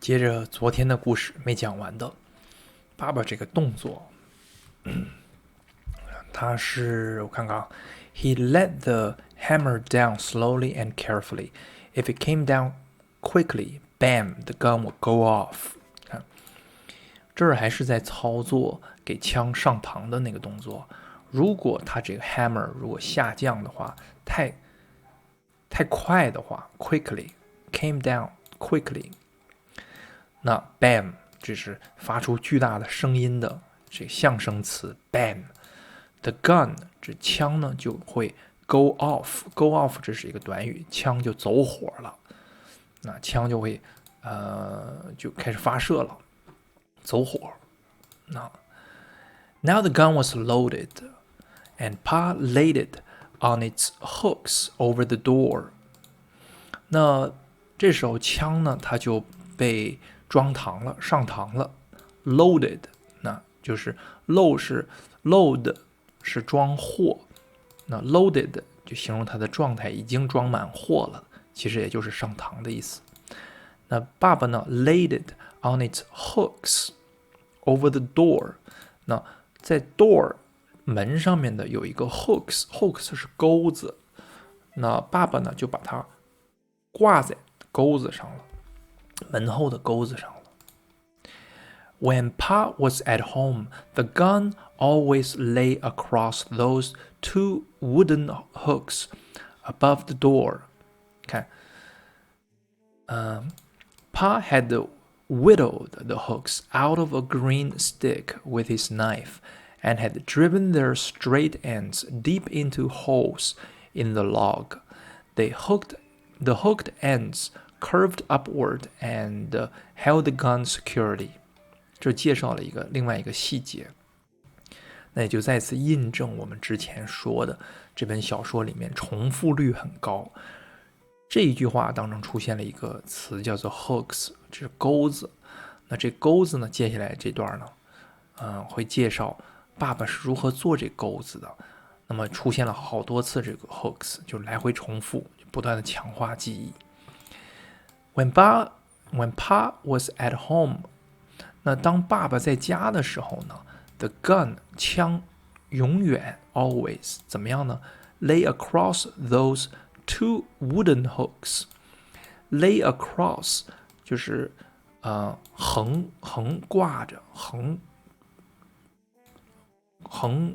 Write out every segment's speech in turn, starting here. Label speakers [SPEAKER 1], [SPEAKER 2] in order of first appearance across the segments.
[SPEAKER 1] 接着昨天的故事没讲完的，爸爸这个动作，他是我看看啊，He let the hammer down slowly and carefully. If it came down quickly, bam, the gun would go off. 看，这儿还是在操作给枪上膛的那个动作。如果他这个 hammer 如果下降的话，太快的话 ，quickly came down quickly，那 bam 这是发出巨大的声音的这个象声词 bam。The gun 这枪呢就会 go off，go off 这是一个短语，枪就走火了，那枪就会就开始发射了，走火。那 Now the gun was loaded, and Pa laid it on its hooks over the door. 那这时候枪呢，它就被装膛了，上膛了 ，loaded， 那就是 load 是装货，那 loaded 就形容它的状态已经装满货了，其实也就是上膛的意思。那爸爸呢 laid it on its hooks over the door， 那在 door 门上面的有一个 hooks 是钩子，那爸爸呢就把它挂在钩子上了，门后的钩子上了。When Pa was at home, the gun always lay across those two wooden hooks above the door. 看，Pa had whittled the hooks out of a green stick with his knife and had driven their straight ends deep into holes in the log. The hooked ends curved upward and held the gun securely. 这介绍了另外一个细节，那也就再次印证我们之前说的这本小说里面重复率很高。这一句话当中出现了一个词叫做 hooks， 这是钩子。那这钩子呢，接下来这段呢，会介绍爸爸是如何做这钩子的。那么出现了好多次这个 hooks， 就来回重复，不断的强化记忆。When Pa was at home， 那当爸爸在家的时候呢 ，the gun 枪永远 always 怎么样呢 ？Lay across those two wooden hooks. Lay across 就是横挂着，横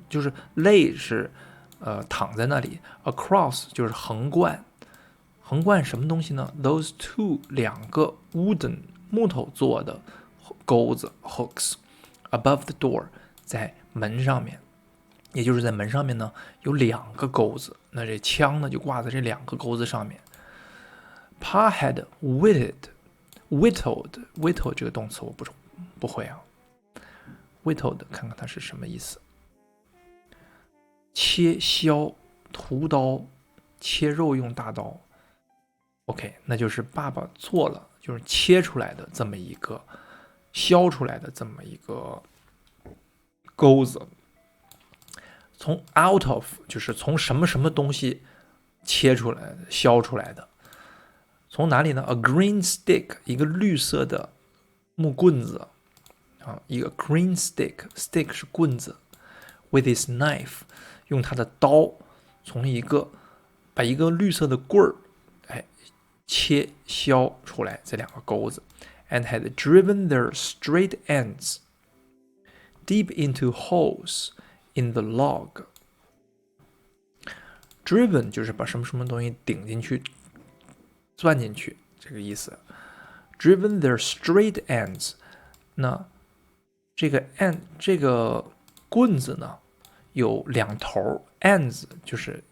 [SPEAKER 1] 就是 lay 是躺在那里 ，across 就是横贯什么东西呢 ？Those two 两个 wooden 木头做的钩子 hooks above the door 在门上面，也就是在门上面呢有两个钩子，那这枪呢就挂在这两个钩子上面。Pa had whittled 这个动词我不会啊 ，whittled 看看它是什么意思？切削、屠刀、切肉用大刀。OK， 那就是爸爸做了，就是切出来的这么一个，削出来的这么一个钩子。从 out of 就是从什么什么东西切出来的、削出来的。从哪里呢 ？A green stick， 一个绿色的木棍子啊，一个 green stick 是棍子 ，with his knife 用他的刀把一个绿色的棍儿，切削出来这两个钩子 ，and had driven their straight ends deep into holes in the log. Driven 就是把什么什么东西顶进去、钻进去这个意思。Driven their straight ends， 那这个棍子呢有两头 ，ends 就是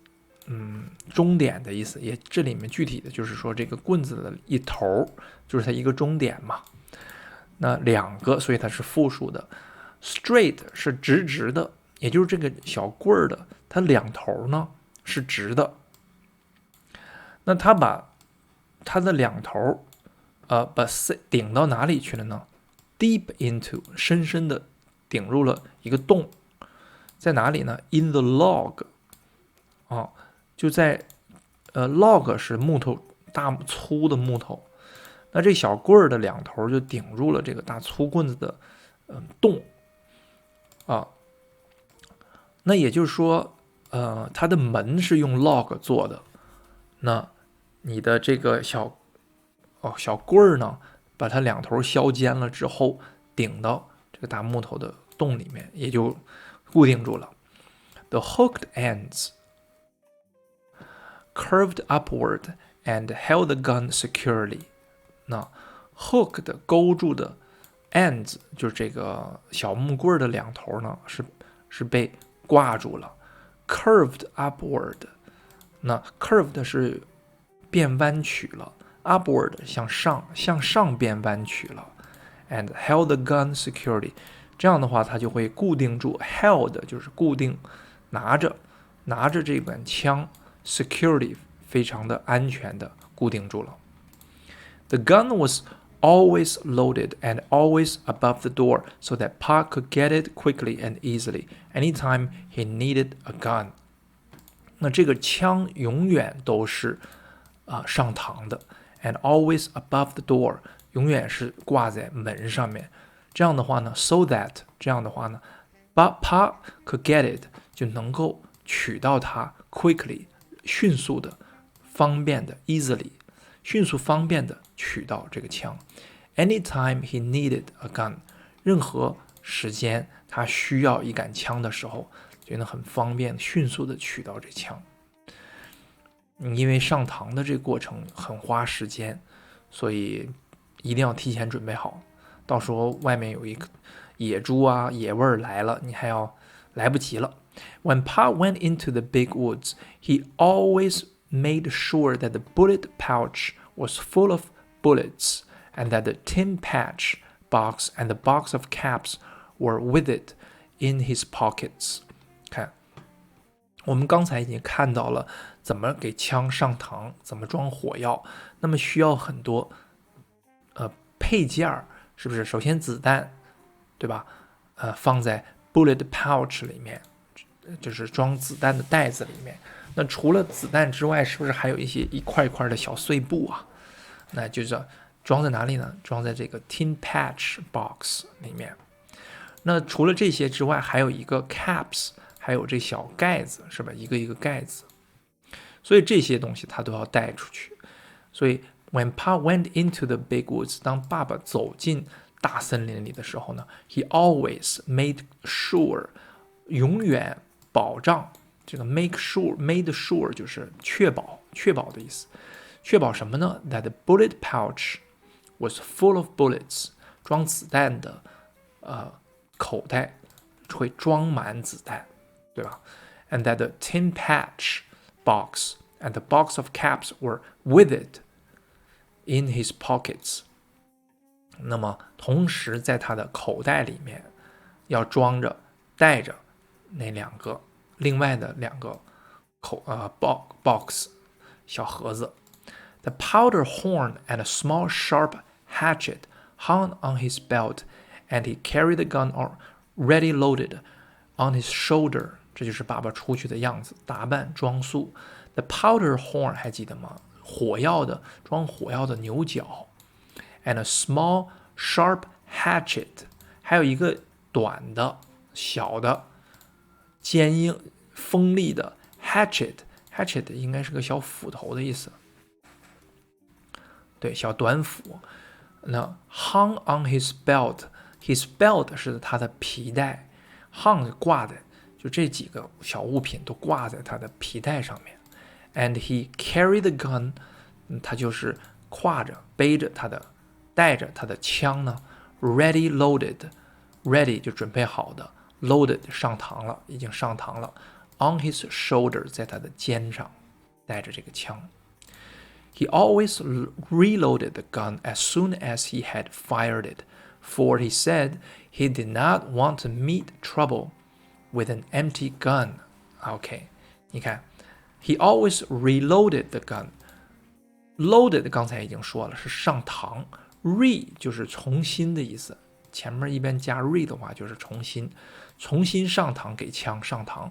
[SPEAKER 1] 终点的意思，也这里面具体的就是说这个棍子的一头就是它一个终点嘛。那两个，所以它是复数的。Straight 是直的，也就是这个小棍儿的，它两头呢是直的。那它把它的两头，把顶到哪里去了呢 ？Deep into 深深的顶入了一个洞，在哪里呢 ？In the log， 就在log 是木头大粗的木头，那这小棍儿的两头就顶住了这个大粗棍子的洞啊。那也就是说，它的门是用 log 做的，那你的这个小棍儿呢，把它两头削尖了之后，顶到这个大木头的洞里面，也就固定住了。The hooked ends curved upward and held the gun securely. 那 hooked 勾住的 ends 就是这个小木棍的两头呢，是被挂住了。Curved upward， 那 curved 是变弯曲了。Upward 向上变弯曲了 ，and held the gun securely， 这样的话它就会固定住 ，held 就是固定，拿着这杆枪 securely 非常的安全的固定住了。The gun was always loaded and always above the door so that Pa could get it quickly and easily anytime he needed a gun。那这个枪永远都是上膛的。And always above the door， 永远是挂在门上面。这样的话呢 ，so that 这样的话呢 ，Pa could get it 就能够取到它 quickly 迅速的、方便的 easily 迅速方便的取到这个枪。Anytime he needed a gun， 任何时间他需要一杆枪的时候，就能很方便、迅速的取到这枪。因为上膛的这个过程很花时间，所以一定要提前准备好，到时候外面有一个野猪啊、野味儿来了，你还要来不及了。When Pa went into the big woods, he always made sure that the bullet pouch was full of bullets and that the tin patch box and the box of caps were with it in his pockets. 看，我们刚才已经看到了怎么给枪上膛，怎么装火药，那么需要很多配件，是不是？首先子弹，对吧？放在 bullet pouch 里面，就是装子弹的袋子里面。那除了子弹之外，是不是还有一些一块一块的小碎布啊？那就是装在哪里呢？装在这个 tin patch box 里面。那除了这些之外，还有一个 caps， 还有这小盖子，是吧？一个一个盖子。所以这些东西他都要带出去。所以 when Pa went into the big woods， 当爸爸走进大森林里的时候呢 ，he always made sure， 永远保障。这个 made sure 就是确保的意思。确保什么呢 ？That the bullet pouch was full of bullets， 装子弹的口袋会装满子弹，对吧 ？And that the tin patch box and the box of caps were with it in his pockets。那么同时在他的口袋里面要带着那另外的两个box 小盒子。The powder horn and a small sharp hatchet hung on his belt, and he carried the gun ready loaded on his shoulder。这就是爸爸出去的样子，打扮装束。The powder horn 还记得吗？装火药的牛角 ，and a small sharp hatchet， 还有一个短的、小的、坚硬、锋利的 hatchet 应该是个小斧头的意思。对，小短斧。那 hung on his belt，his belt 是他的皮带 ，hung 挂在，就这几个小物品都挂在他的皮带上面。And he carried the gun， 他就是背着带着他的枪呢 ，ready loaded，ready 就准备好的 ，loaded 上膛了，已经上膛了 ，on his shoulder 在他的肩上带着这个枪。He always reloaded the gun as soon as he had fired it, for he said he did not want to meet trouble with an empty gun. OK， 你看 ，he always reloaded the gun. Loaded 刚才已经说了是上膛 ，re 就是重新的意思。前面一边加 re 的话就是重新上膛给枪上膛。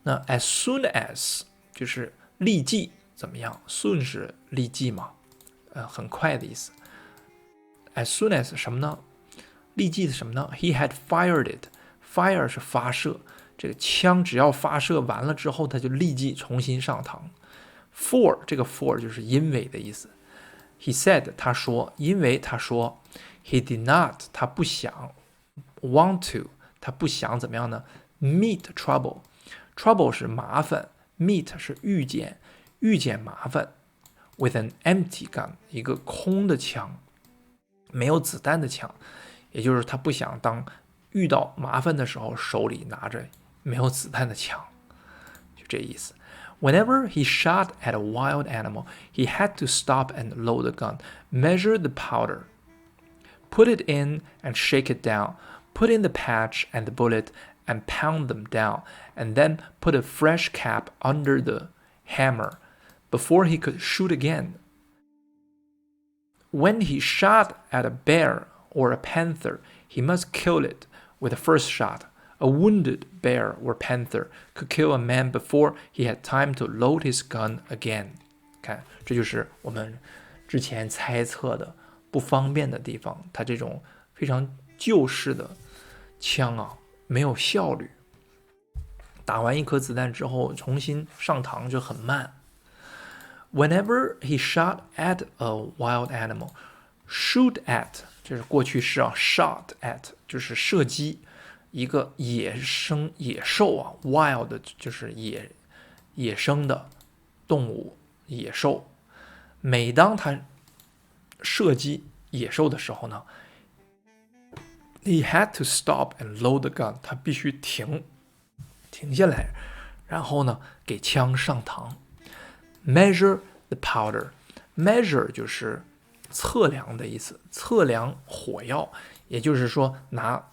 [SPEAKER 1] 那 as soon as 就是立即。怎么样 ？Soon 是立即嘛，很快的意思。as soon as 什么呢？立即的什么呢 ？He had fired it. Fire 是发射，这个枪只要发射完了之后，他就立即重新上膛。For 这个 for 就是因为的意思。He said 他说，因为他说 He did not 他不想 want to 他不想怎么样呢 ？Meet trouble. Trouble 是麻烦 ，meet 是遇见麻烦。With an empty gun 一个空的枪，没有子弹的枪，也就是他不想当遇到麻烦的时候手里拿着没有子弹的枪，就这意思。Whenever he shot at a wild animal, he had to stop and load the gun, measure the powder, put it in and shake it down, put in the patch and the bullet and pound them down, and then put a fresh cap under the hammer before he could shoot again. When he shot at a bear or a panther, he must kill it with the first shot.A wounded bear or panther could kill a man before he had time to load his gun again. 看，这就是我们之前猜测的不方便的地方。它这种非常旧式的枪啊，没有效率。打完一颗子弹之后，重新上膛就很慢。Whenever he shot at a wild animal, shoot at 这是过去式啊 ，shot at 就是射击。一个野兽啊 ，wild 就是野生的动物，野兽。每当他射击野兽的时候呢 ，he had to stop and load the gun， 他必须停下来，然后呢给枪上膛。Measure the powder，measure 就是测量的意思，测量火药，也就是说拿。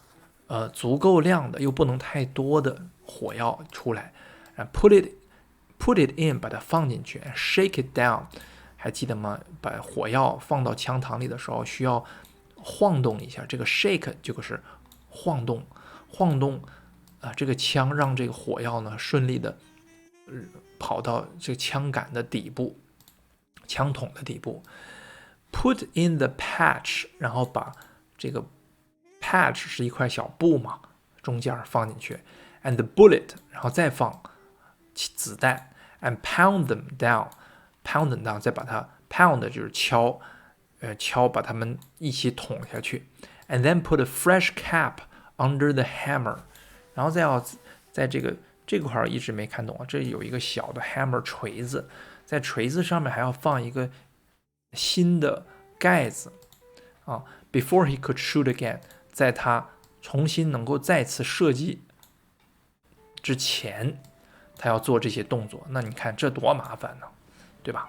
[SPEAKER 1] 足够量的又不能太多的火药出来，然后 put it in 把它放进去 ，shake it down， 还记得吗？把火药放到枪膛里的时候需要晃动一下，这个 shake 就是晃动这个枪让这个火药呢顺利的跑到这个枪杆的底部，枪筒的底部 ，put in the patch， 然后把这个。patch 是一块小布嘛，中间放进去 ，and the bullet， 然后再放子弹 ，and pound them down，pound them down， 再把它 pound 就是敲，把它们一起捅下去 ，and then put a fresh cap under the hammer， 然后再要在这个块一直没看懂啊，这有一个小的 hammer 锤子，在锤子上面还要放一个新的盖子啊 ，before he could shoot again。在他重新能够再次射击之前，他要做这些动作。那你看这多麻烦呢，对吧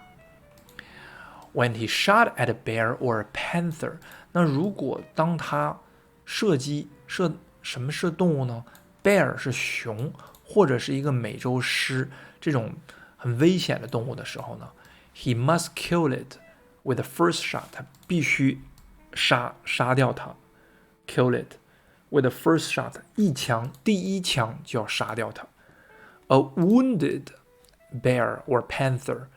[SPEAKER 1] ？When he shot at a bear or a panther， 那如果当他射动物呢 ？Bear 是熊或者是一个美洲狮这种很危险的动物的时候呢 ，he must kill it with the first shot， 他必须杀掉它。Kill it with the first shot， 第一枪就要杀掉它。A wounded bear or panther，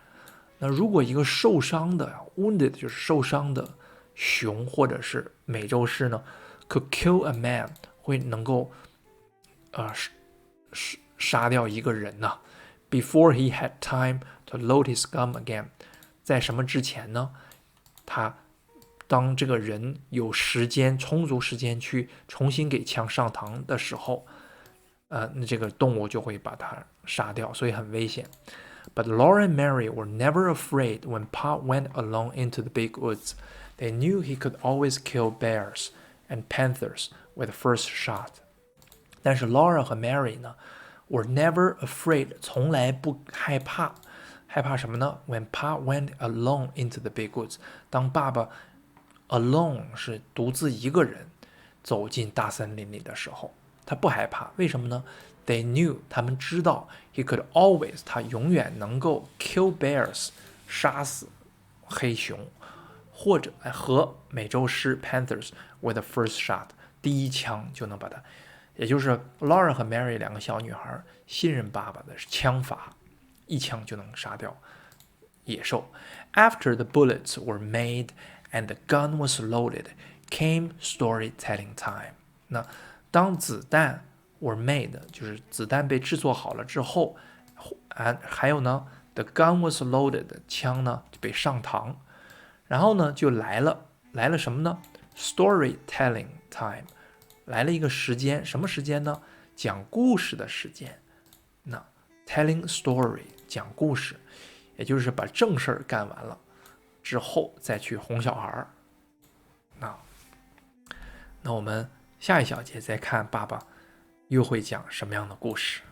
[SPEAKER 1] 那如果一个受伤的 wounded 就是受伤的熊或者是美洲狮呢 ，could kill a man 会能够杀掉一个人呢。Before he had time to load his gun again， 在什么之前呢？当这个人有充足时间去重新给枪上膛的时候，那这个动物就会把它杀掉，所以很危险。But Laura and Mary were never afraid when Pa went alone into the big woods. They knew he could always kill bears and panthers with the first shot. 但是 Laura 和 Mary 呢 were never afraid， 从来不害怕。害怕什么呢 ？When Pa went alone into the big woods， 当爸爸alone 是独自一个人走进大森林里的时候，他不害怕，为什么呢 ？They knew 他们知道 he could always 他永远能够 kill bears 杀死黑熊，或者和美洲狮 panthers with the first shot 第一枪就能把它，也就是 Laura 和 Mary 两个小女孩信任爸爸的枪法，一枪就能杀掉野兽。After the bullets were made and the gun was loaded, came storytelling time. 那当子弹 were made， 就是子弹被制作好了之后，还有呢 the gun was loaded， 枪呢就被上膛，然后呢就来了什么呢 storytelling time， 来了一个时间，什么时间呢？讲故事的时间。那 telling story 讲故事，也就是把正事儿干完了之后再去哄小孩。那我们下一小节再看爸爸又会讲什么样的故事。